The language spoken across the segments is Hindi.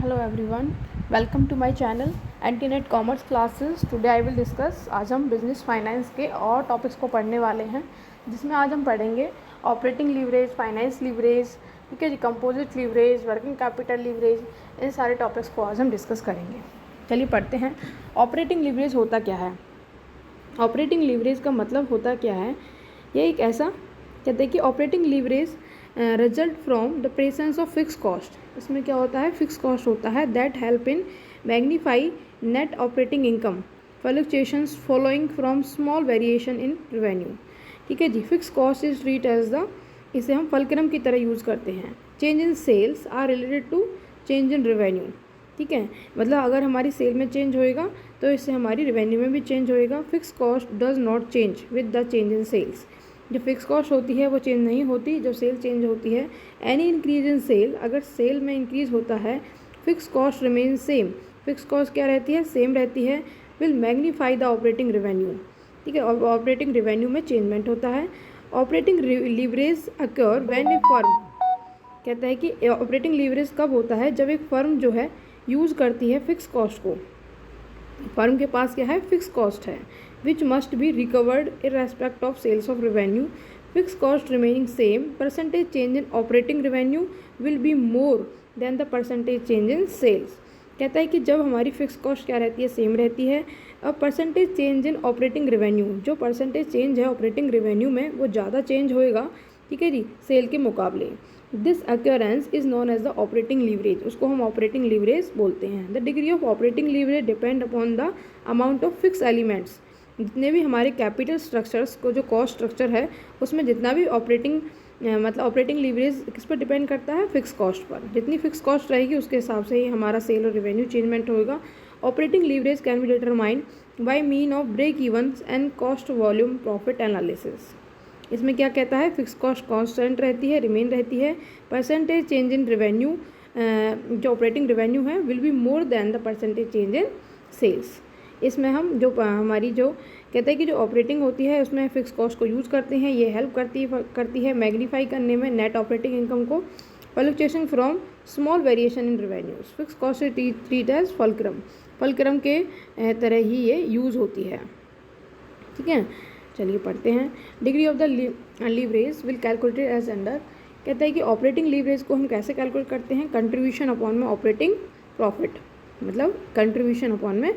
Hello everyone, welcome to my channel एंटीनेट commerce classes. Today I will discuss. आज हम बिजनेस फाइनेंस के और टॉपिक्स को पढ़ने वाले हैं, जिसमें आज हम पढ़ेंगे ऑपरेटिंग लीवरेज, फाइनेंस लीवरेज, ठीक है जी, composite leverage, working capital leverage. इन सारे टॉपिक्स को आज हम डिस्कस करेंगे। चलिए पढ़ते हैं। ऑपरेटिंग लीवरेज होता क्या है? ऑपरेटिंग लीवरेज का मतलब होता क्या है? ये एक ऐसा कहते हैं कि operating leverage result from the presence of fix cost. इसमें क्या होता है? फिक्स कॉस्ट होता है that help in magnify net operating income fluctuations following from small variation in revenue. ठीक है जी। Fix cost is treat as the, इसे हम फलक्रम की तरह यूज़ करते हैं। Change in sales are related to change in revenue. ठीक है, मतलब अगर हमारी सेल में चेंज होएगा तो इससे हमारी रेवेन्यू में भी चेंज होएगा। Fix cost does not change with the change in sales. जो फिक्स कॉस्ट होती है वो चेंज नहीं होती जब सेल चेंज होती है। एनी इंक्रीज इन सेल, अगर सेल में इंक्रीज होता है, fix cost remain same. Fix cost क्या रहती है? सेम रहती है। Will magnify the operating revenue. ठीक है, और ऑपरेटिंग रेवेन्यू में चेंजमेंट होता है। Operating leverage occur when A firm, कहता है कि ऑपरेटिंग लीवरेज कब होता है? जब एक फर्म जो है यूज़ करती है फिक्स कॉस्ट को। फर्म के पास क्या है? फिक्स कॉस्ट है which must be recovered irrespective of sales of revenue. Fixed cost remaining same, percentage change in operating revenue will be more than the percentage change in sales. कहता है कि जब हमारी फिक्स कॉस्ट क्या रहती है? सेम रहती है। अब परसेंटेज चेंज इन ऑपरेटिंग रेवेन्यू, जो परसेंटेज चेंज है ऑपरेटिंग रेवेन्यू में वो ज़्यादा चेंज होएगा, ठीक है जी, सेल के मुकाबले। This occurrence is known as the operating leverage. उसको हम ऑपरेटिंग लीवरेज बोलते हैं। The degree of operating leverage depend upon the amount of fix elements. जितने भी हमारे कैपिटल स्ट्रक्चर्स को, जो कॉस्ट स्ट्रक्चर है उसमें जितना भी मतलब ऑपरेटिंग लीवरेज किस पर डिपेंड करता है? Fix cost per. जितनी फिक्स कॉस्ट रहेगी उसके हिसाब से ही हमारा सेल और रेवेन्यू चेंजमेंट होगा। Operating leverage can be determined by mean of break evens and cost volume profit analysis. इसमें क्या कहता है? फिक्स कॉस्ट कांस्टेंट रहती है, रिमेन रहती है। परसेंटेज चेंज इन रेवेन्यू, जो ऑपरेटिंग रेवेन्यू है, will be more than the percentage change in sales. इसमें हम जो हमारी जो कहते हैं कि जो ऑपरेटिंग होती है उसमें फिक्स कॉस्ट को यूज़ करते हैं। ये हेल्प करती है मैग्नीफाई करने में नेट ऑपरेटिंग इनकम को। Fluctuation from small variation in revenues. Fix cost treat as fulcrum के तरह ही ये यूज़ होती है। ठीक है, चलिए पढ़ते हैं। Degree of the leverage will calculated as under. कहता है कि ऑपरेटिंग लीवरेज को हम कैसे कैलकुलेट करते हैं? कंट्रीब्यूशन अपॉन में ऑपरेटिंग प्रॉफिट, मतलब कंट्रीब्यूशन अपॉन में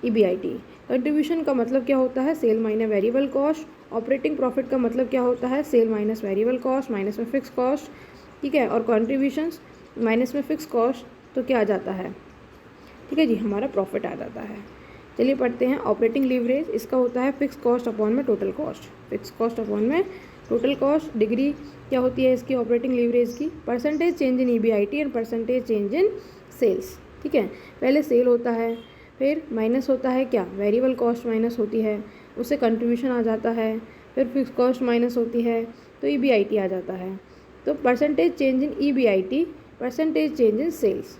EBIT। कंट्रीब्यूशन का मतलब क्या होता है? Sale minus variable cost. Operating profit का मतलब क्या होता है? Sale minus variable cost minus में फिक्स कॉस्ट। ठीक है, और कंट्रीब्यूशंस माइनस में फिक्स कॉस्ट तो क्या आ जाता है? ठीक है जी, हमारा प्रॉफिट आ जाता है। चलिए पढ़ते हैं। ऑपरेटिंग लीवरेज, इसका होता है फिक्स कॉस्ट अपॉन में total cost. Fix cost upon में टोटल कॉस्ट। डिग्री क्या होती है इसकी? ऑपरेटिंग लीवरेज की percentage change in EBIT and percentage change in sales. ठीक है, पहले सेल होता है, फिर माइनस होता है क्या? वेरिएबल कॉस्ट माइनस होती है, उससे कंट्रीब्यूशन आ जाता है, फिर फिक्स कॉस्ट माइनस होती है तो EBIT आ जाता है। तो percentage change in EBIT, percentage change in sales.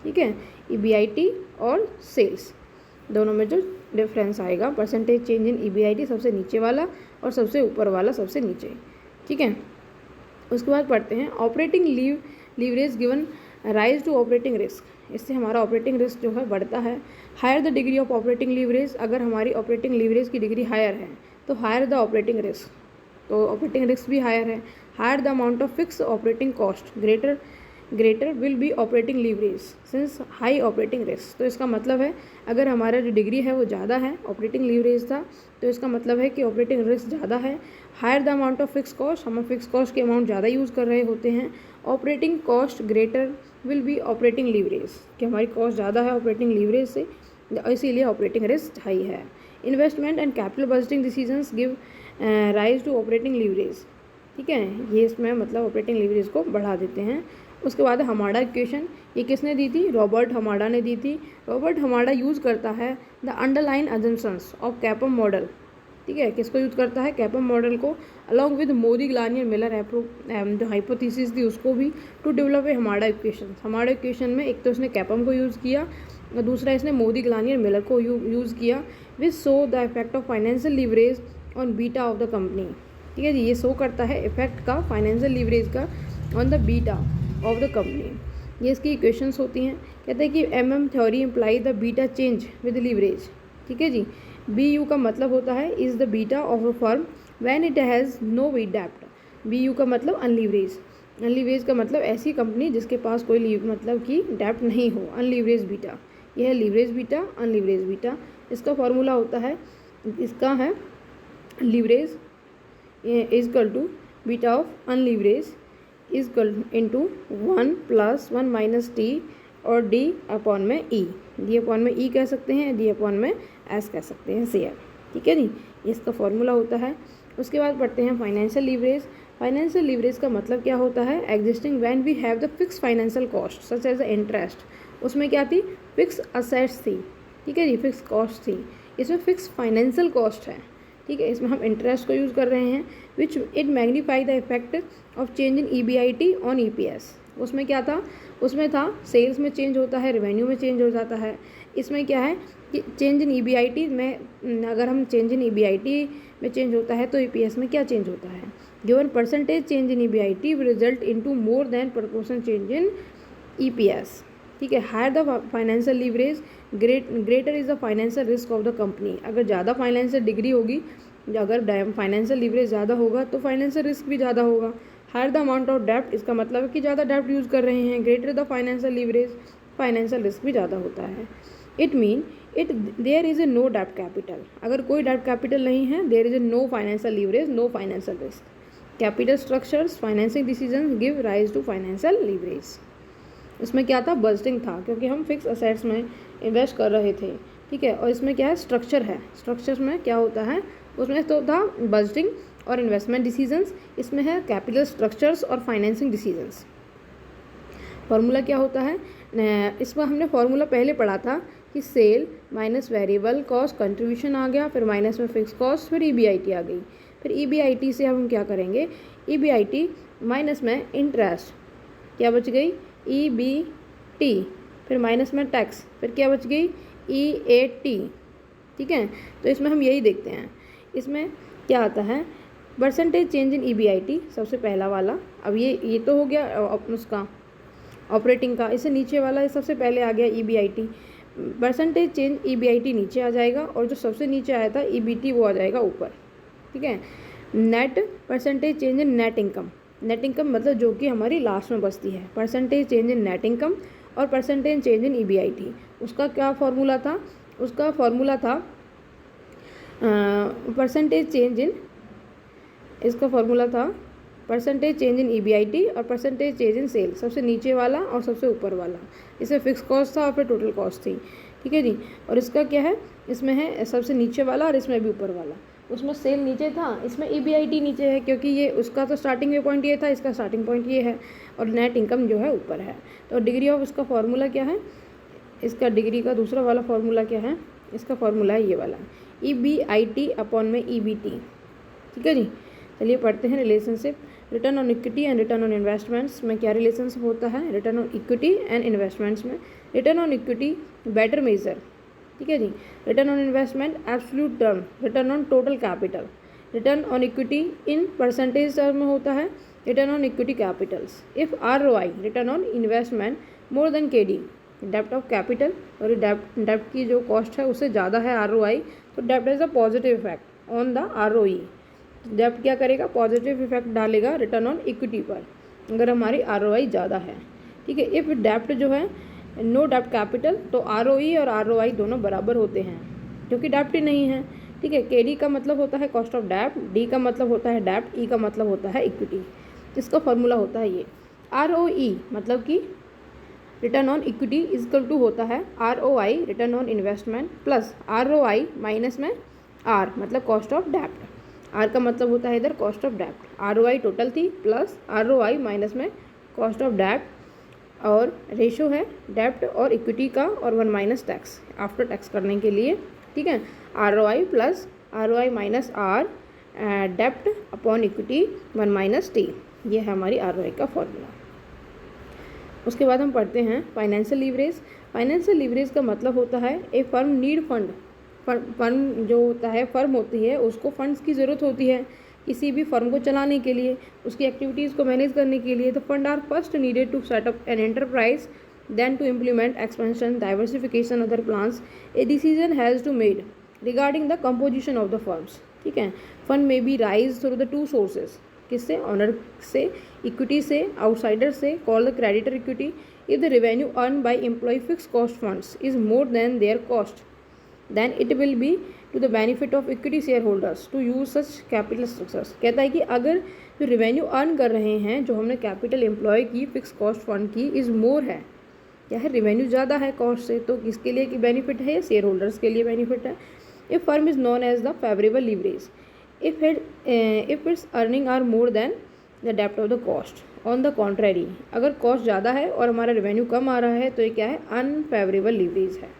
ठीक है, EBIT और सेल्स दोनों में जो डिफरेंस आएगा, परसेंटेज चेंज इन EBIT सबसे नीचे वाला और सबसे ऊपर वाला सबसे नीचे। ठीक है, उसके बाद पढ़ते हैं operating leverage given rise to operating risk. इससे हमारा ऑपरेटिंग रिस्क जो है बढ़ता है। Higher the degree of operating leverage, अगर हमारी ऑपरेटिंग लीवरेज की डिग्री हायर है तो हायर द ऑपरेटिंग रिस्क, तो ऑपरेटिंग रिस्क भी हायर है। Higher the amount of fix operating cost, greater will be operating leverage since high operating risk. तो इसका मतलब है अगर हमारा जो डिग्री है वो ज़्यादा है, ऑपरेटिंग लीवरेज था, तो इसका मतलब है कि ऑपरेटिंग रिस्क ज़्यादा है। Higher the amount of fix cost, हम फिक्स कॉस्ट के अमाउंट ज़्यादा यूज़ कर रहे होते हैं। Operating cost greater will be operating leverage, कि हमारी कॉस्ट ज़्यादा है ऑपरेटिंग लीवरेज से, इसीलिए ऑपरेटिंग रिस्क हाई है। Investment and capital budgeting decisions give rise to operating leverage. ठीक है, ये इसमें मतलब ऑपरेटिंग लीवरेज को बढ़ा देते हैं। उसके बाद हमाडा इक्वेशन, ये किसने दी थी? रॉबर्ट हमाडा ने दी थी। रॉबर्ट हमाडा यूज़ करता है the underline assumptions of CAPM model. ठीक है, किसको यूज़ करता है? कैपम मॉडल को, along with Modigliani Miller जो हाइपोथेसिस थी उसको भी, to develop a Hamada equation. Hamada equation में एक तो इसने कैपम को यूज़ किया और दूसरा इसने मोदी ग्लानियर मिलर को यूज़ किया। Which show the effect of financial leverage on beta of the company. ठीक है जी, ये शो करता है इफेक्ट का फाइनेंशियल लीवरेज का on the beta of the company. ये इसकी इक्वेशंस होती हैं। कहते हैं कि MM theory imply the beta change with leverage. ठीक है जी। BU का मतलब होता है is the beta of a firm when it has no डेप्ट। BU का मतलब अनलीवरेज। अनलीवरेज का मतलब ऐसी कंपनी जिसके पास कोई मतलब कि डेप्ट नहीं हो, अनलीवरेज बीटा। यह है लीवरेज बीटा, अनलीवरेज बीटा। इसका फॉर्मूला होता है, इसका है leverage is equal to beta of unleverage is equal into 1 + 1 minus T और डी अपॉन में ई। डी अपॉन में ई कह सकते हैं, डी अपॉन में एस कह सकते हैं, शेयर। ठीक है जी, इसका फॉर्मूला होता है। उसके बाद पढ़ते हैं फाइनेंशियल लीवरेज। फाइनेंशियल लीवरेज का मतलब क्या होता है, existing when we have the fix financial cost such as the interest. उसमें क्या थी, फिक्स असेट्स थी। ठीक है जी, फिक्स कॉस्ट थी। इसमें फिक्स फाइनेंशियल कॉस्ट है। ठीक है, इसमें हम इंटरेस्ट को यूज़ कर रहे हैं, which it magnify the effect of change in EBIT on EPS। उसमें क्या था, उसमें था सेल्स में चेंज होता है, रेवेन्यू में चेंज हो जाता है। इसमें क्या है कि चेंज इन EBIT में, अगर हम चेंज इन EBIT में चेंज होता है तो EPS में क्या चेंज होता है। Given percentage change in EBIT will result into more than proportion change in EPS। ठीक है, higher the financial leverage greater is the financial risk of the company. अगर ज़्यादा फाइनेंशियल डिग्री होगी, अगर फाइनेंशियल लीवरेज ज़्यादा होगा तो फाइनेंशियल रिस्क भी ज़्यादा होगा। हायर द अमाउंट ऑफ डेप्ट, इसका मतलब है कि ज़्यादा डेप्ट यूज़ कर रहे हैं। Greater the financial leverage, financial risk भी ज़्यादा होता है। It mean there is a no डेप्ट कैपिटल। अगर कोई डेप्ट कैपिटल नहीं है, there is a no financial leverage, no financial risk. Capital structures financing decision give rise to financial leverage. इसमें क्या था, बजटिंग था, क्योंकि हम फिक्स असेट्स में इन्वेस्ट कर रहे थे। ठीक है, और इसमें क्या है, स्ट्रक्चर है। स्ट्रक्चर्स में क्या होता है, उसमें तो था बजटिंग और इन्वेस्टमेंट डिसीजंस। इसमें है कैपिटल स्ट्रक्चर्स और फाइनेंसिंग डिसीजंस। फार्मूला क्या होता है, इसमें हमने फार्मूला पहले पढ़ा था कि sale minus variable cost contribution आ गया, फिर माइनस में फिक्स कॉस्ट, फिर EBIT आ गई। फिर EBIT से हम क्या करेंगे, EBIT माइनस में इंटरेस्ट, क्या बच गई, EBT, फिर माइनस में टैक्स, फिर क्या बच गई, EAT। ठीक है, तो इसमें हम यही देखते हैं। इसमें क्या आता है, परसेंटेज चेंज इन EBIT सबसे पहला वाला। अब ये तो हो गया उसका ऑपरेटिंग का। इससे नीचे वाला सबसे पहले आ गया EBIT। परसेंटेज चेंज EBIT नीचे आ जाएगा, और जो सबसे नीचे आया था EBT वो आ जाएगा ऊपर। ठीक है, नेट परसेंटेज चेंज इन नेट इनकम। नेट इनकम मतलब जो कि हमारी लास्ट में बचती है। परसेंटेज चेंज इन नेट इनकम और परसेंटेज चेंज इन EBIT। उसका क्या फार्मूला था, उसका फार्मूला था परसेंटेज चेंज इन, इसका फार्मूला था परसेंटेज चेंज इन EBIT और परसेंटेज चेंज इन सेल, सबसे नीचे वाला और सबसे ऊपर वाला। इसमें फिक्स कॉस्ट था और फिर टोटल कॉस्ट थी। ठीक है जी, और इसका क्या है, इसमें है सबसे नीचे वाला और इसमें भी ऊपर वाला। उसमें सेल नीचे था, इसमें EBIT नीचे है, क्योंकि ये उसका तो स्टार्टिंग में पॉइंट ये था, इसका स्टार्टिंग पॉइंट ये है, और नेट इनकम जो है ऊपर है। तो डिग्री ऑफ इसका फार्मूला क्या है, इसका डिग्री का दूसरा वाला फार्मूला क्या है, इसका फार्मूला है ये वाला, EBIT अपॉन में EBT। ठीक है जी, चलिए पढ़ते हैं relationship. Return on equity and return on investments में क्या रिलेशनशिप होता है, return on equity and investments में। Return on equity better measure. ठीक है जी, return on investment absolute term, return on total capital. Return on equity in percentage term में होता है, return on equity capitals. If ROI return on investment more than KD, डेप्ट ऑफ कैपिटल, और डेप्ट की जो कॉस्ट है उससे ज़्यादा है ROI, तो डेप्ट is a positive effect on the ROE। डेप्ट क्या करेगा, पॉजिटिव इफेक्ट डालेगा रिटर्न ऑन इक्विटी पर, अगर हमारी ROI ज़्यादा है। ठीक है, इफ़ डेप्ट जो है नो डेप्ट कैपिटल, तो ROE और ROI दोनों बराबर होते हैं, क्योंकि डेप्ट ही नहीं है। ठीक है, KD का मतलब होता है कॉस्ट ऑफ डेप्ट, D का मतलब होता है डेप्ट, E का मतलब होता है इक्विटी। इसका फॉर्मूला होता है ये। ROE मतलब कि return on equity is equal to होता है ROI return on investment plus ROI minus में R मतलब कॉस्ट ऑफ डेप्ट। R का मतलब होता है इधर कॉस्ट ऑफ डेप्ट। ROI टोटल थी प्लस ROI माइनस में कॉस्ट ऑफ डेप्ट, और रेशो है डेप्ट और इक्विटी का, और 1 माइनस टैक्स आफ्टर टैक्स करने के लिए। ठीक है, ROI plus ROI minus R डेप्ट अपॉन इक्विटी 1 माइनस T, ये है हमारी ROI का फॉर्मूला। उसके बाद हम पढ़ते हैं फाइनेंशियल लीवरेज। फाइनेंशियल लीवरेज का मतलब होता है ए फर्म नीड फंड। फर्म जो होता है, फर्म होती है, उसको फंड्स की ज़रूरत होती है। किसी भी फर्म को चलाने के लिए, उसकी एक्टिविटीज़ को मैनेज करने के लिए, the fund are first needed to set up an enterprise, then to implement expansion, diversification, other plans. A decision has to made regarding the composition of the firms. ठीक है, फंड में be raise through the two sources, किससे, ऑनर से, इक्विटी से, आउटसाइडर से, call the creditor equity. If the revenue earn by employ fix cost funds is more than their cost, then it will be to the benefit of equity shareholders to use such capital structures. कहता है कि अगर जो रेवेन्यू अर्न कर रहे हैं, जो हमने कैपिटल एम्प्लॉय की फिक्स कॉस्ट फंड की, इज़ मोर है, क्या है, रेवेन्यू ज़्यादा है कॉस्ट से, तो किसके लिए की बेनिफिट है, शेयर होल्डर्स के लिए बेनिफिट है. If firm is known as the favourable leverage, if its earning are more than the डेप्ट of the cost. On the contrary, अगर कॉस्ट ज़्यादा है और हमारा रेवेन्यू कम आ रहा है, तो ये क्या है, अनफेवरेबल लीवरेज है.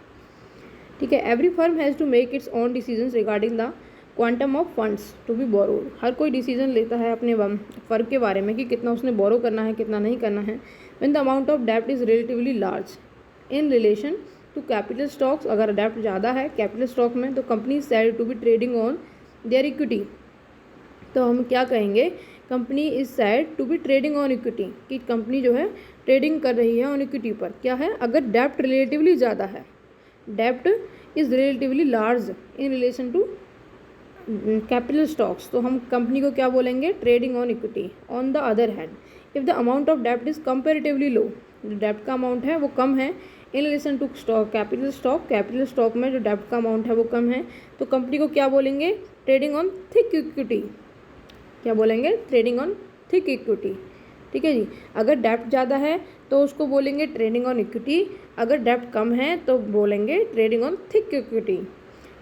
ठीक है. Every firm has to make its own decision regarding the quantum of funds to be borrowed. हर कोई डिसीजन लेता है अपने फर्म के बारे में कि कितना उसने बोरो करना है, कितना नहीं करना है. व्हेन द अमाउंट ऑफ डेप्ट is relatively large in relation to capital stocks, अगर डेप्ट ज़्यादा है कैपिटल स्टॉक में, तो company is said to be trading on their equity. तो हम क्या कहेंगे, company is said to be trading on equity, कि कंपनी जो है ट्रेडिंग कर रही है ऑन इक्विटी पर. क्या है, अगर डेप्ट रिलेटिवली ज़्यादा है, डेप्ट is relatively large in relation to capital stocks, तो हम कंपनी को क्या बोलेंगे, trading on equity. On the other hand, if the amount of डेप्ट इज़ कंपेरेटिवली लो, जो डेप्ट का अमाउंट है वो कम है in relation to stock capital stock, capital stock में जो डेप्ट का अमाउंट है वो कम है, तो कंपनी को क्या बोलेंगे, ट्रेडिंग ऑन थिक इक्विटी. क्या बोलेंगे, ट्रेडिंग ऑन थिक इक्विटी. ठीक है जी. अगर डेप्ट ज़्यादा है तो उसको बोलेंगे ट्रेडिंग ऑन इक्विटी, अगर डेप्ट कम है तो बोलेंगे trading on thick equity.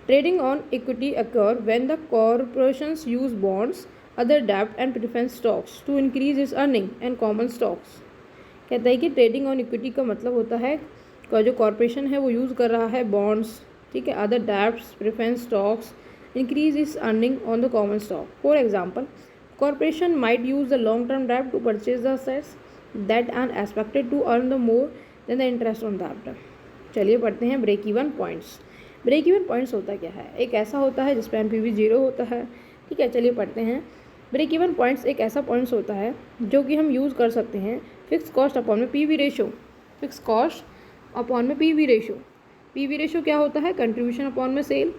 Trading on equity occur when the corporations use bonds, other debt and preference stocks to increase its earning and common stocks. कहता है कि ट्रेडिंग ऑन इक्विटी का मतलब होता है जो कॉरपोरेशन है वो यूज़ कर रहा है बॉन्ड्स, ठीक है, other debts, preference stocks, increase is earning on the common stock. For example, corporation might use the long term डेब्ट to purchase the assets that are expected to earn the more than the interest on डेब्ट. चलिए पढ़ते हैं break even points. Break even points होता क्या है, एक ऐसा होता है जिस पर एनपीवी 0 होता है. ठीक है, चलिए पढ़ते हैं. ब्रेक इवन पॉइंट्स एक ऐसा पॉइंट्स होता है जो कि हम यूज़ कर सकते हैं फिक्स कॉस्ट अपॉन में PV ratio. Fix cost upon में पीवी रेशो. पीवी रेशो क्या होता है, कंट्रीब्यूशन अपॉन में सेल.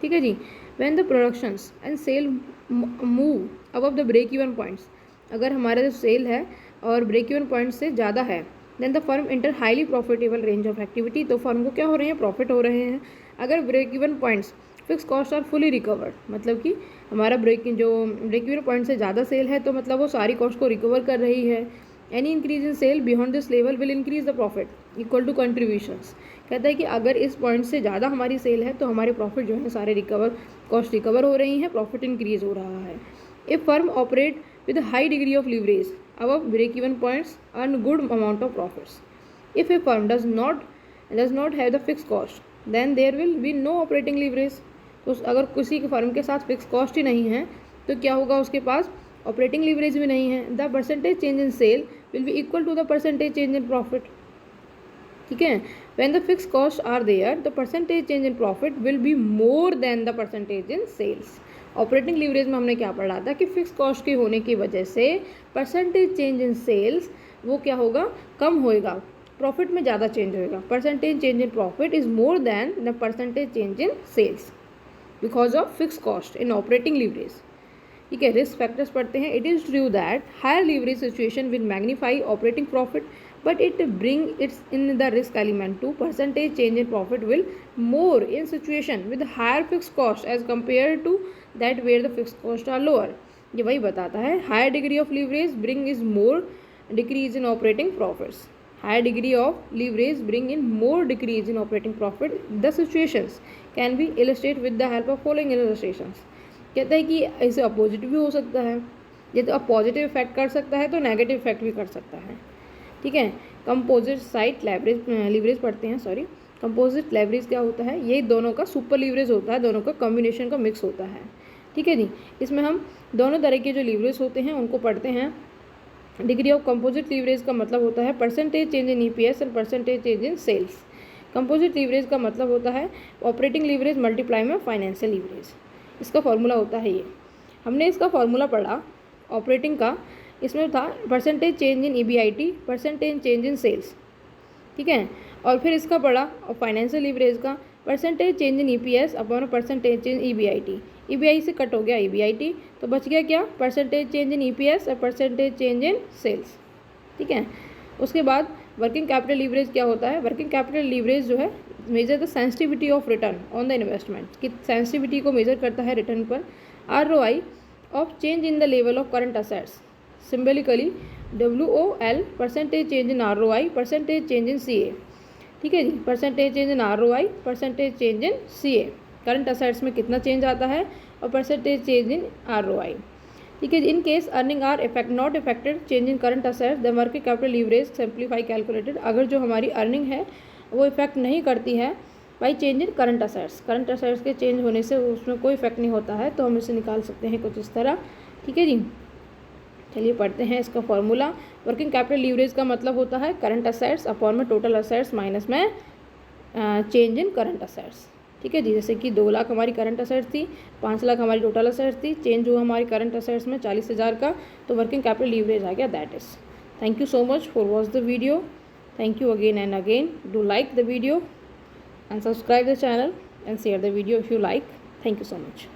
ठीक है जी. When the productions and sale move above the break even points, अगर हमारा जो सेल है और ब्रेक इवन पॉइंट से ज़्यादा है, then the firm inter highly profitable range of activity, तो फर्म को क्या हो रहे हैं, प्रॉफिट हो रहे हैं. अगर break even points fix cost are fully recovered, मतलब कि हमारा ब्रेक इवन पॉइंट से ज़्यादा सेल है तो मतलब वो सारी कॉस्ट को रिकवर कर रही है. Any increase in sale beyond this level will increase the profit equal to contributions. कहता है कि अगर इस पॉइंट से ज़्यादा हमारी सेल है तो हमारे प्रॉफिट जो है सारे कॉस्ट रिकवर हो रही हैं, प्रॉफिट इंक्रीज हो रहा है. If firm operate with high degree of leverage above break even points earn good amount of profits. If a firm does not have the fixed cost, then there will be no operating leverage. तो अगर किसी के फर्म के साथ फिक्स कॉस्ट ही नहीं है तो क्या होगा, उसके पास ऑपरेटिंग लीवरेज भी नहीं है. The percentage change in sale will be equal to the percentage change in profit. ठीक है. When the fix cost are there, the percentage change in profit will be more than the percentage in sales. Operating leverage में हमने क्या पढ़ा था कि फिक्स कॉस्ट के होने की वजह से परसेंटेज चेंज इन सेल्स वो क्या होगा, कम होएगा, प्रॉफिट में ज़्यादा चेंज होएगा. Percentage change in profit is more than the percentage change in sales because of fix cost in operating leverage. ठीक है. रिस्क फैक्टर्स पढ़ते हैं. It is true that higher leverage situation will magnify operating profit, but it bring its in the risk element to percentage change in profit will more in situation with higher fixed cost as compared to that where the fixed costs are lower. ये वही बताता है. higher degree of leverage bring is more decrease in operating profits. higher degree of leverage bring in more decrease in operating profit. The situations can be illustrated with the help of following illustrations. कहता है कि इसे अपोजिट भी हो सकता है, ये तो अब पॉजिटिव इफेक्ट कर सकता है तो नेगेटिव इफेक्ट भी कर सकता है. ठीक है. कंपोजिट साइट लीवरेज पढ़ते हैं. सॉरी, कंपोजिट लीवरेज क्या होता है, ये दोनों का सुपर लीवरेज होता है, दोनों का कॉम्बिनेशन का मिक्स होता है. ठीक है जी. इसमें हम दोनों तरह के जो लीवरेज होते हैं उनको पढ़ते हैं. डिग्री ऑफ कंपोजिट लीवरेज का मतलब होता है परसेंटेज चेंज इन ईपीएस और percentage change in sales. Composite leverage का मतलब होता है ऑपरेटिंग लीवरेज मल्टीप्लाई में फाइनेंशियल लीवरेज. इसका फॉर्मूला होता है ये. हमने इसका फॉर्मूला पढ़ा ऑपरेटिंग का, इसमें था percentage change in EBIT, percentage change in sales, ठीक है। और फिर इसका पढ़ा और फाइनेंशियल लीवरेज का percentage change in EPS upon percentage change EBIT। EBI से कट हो गया EBIT, तो बच गया क्या, परसेंटेज चेंज इन EPS और परसेंटेज चेंज इन सेल्स, ठीक है। उसके बाद वर्किंग कैपिटल लीवरेज क्या होता है, वर्किंग कैपिटल लीवरेज जो है measure the sensitivity of return on the investment, कि सेंसिटिविटी को मेजर करता है रिटर्न पर। ROI of change in the level of current assets, symbolically WOL percentage change in ROI, percentage change in CA, ठीक है जी। Percentage change in ROI, percentage change in CA, current assets में कितना चेंज आता है, और परसेंटेज चेंज इन ROI, ठीक है। In case earning are not affected change in current assets the working capital leverage simplify calculated, अगर जो हमारी अर्निंग है वो इफेक्ट नहीं करती है by change in current assets, current assets के चेंज होने से उसमें कोई इफेक्ट नहीं होता है, तो हम इसे निकाल सकते हैं कुछ इस तरह, ठीक है जी। चलिए पढ़ते हैं इसका फॉर्मूला। वर्किंग कैपिटल लीवरेज का मतलब होता है करंट असेट्स अपॉन में टोटल असेट्स माइनस में चेंज इन करंट असेट्स, ठीक है जी। जैसे कि 2 लाख हमारी करंट असेट्स थी, 5 लाख हमारी टोटल असेट्स थी, चेंज हुआ हमारी करंट असेट्स में 40,000 का, तो वर्किंग कैपिटल लीवरेज आ गया, that is. Thank you so much for watch the video, thank you again and again. Do like the video and subscribe the channel and share the video if you like. Thank you so much.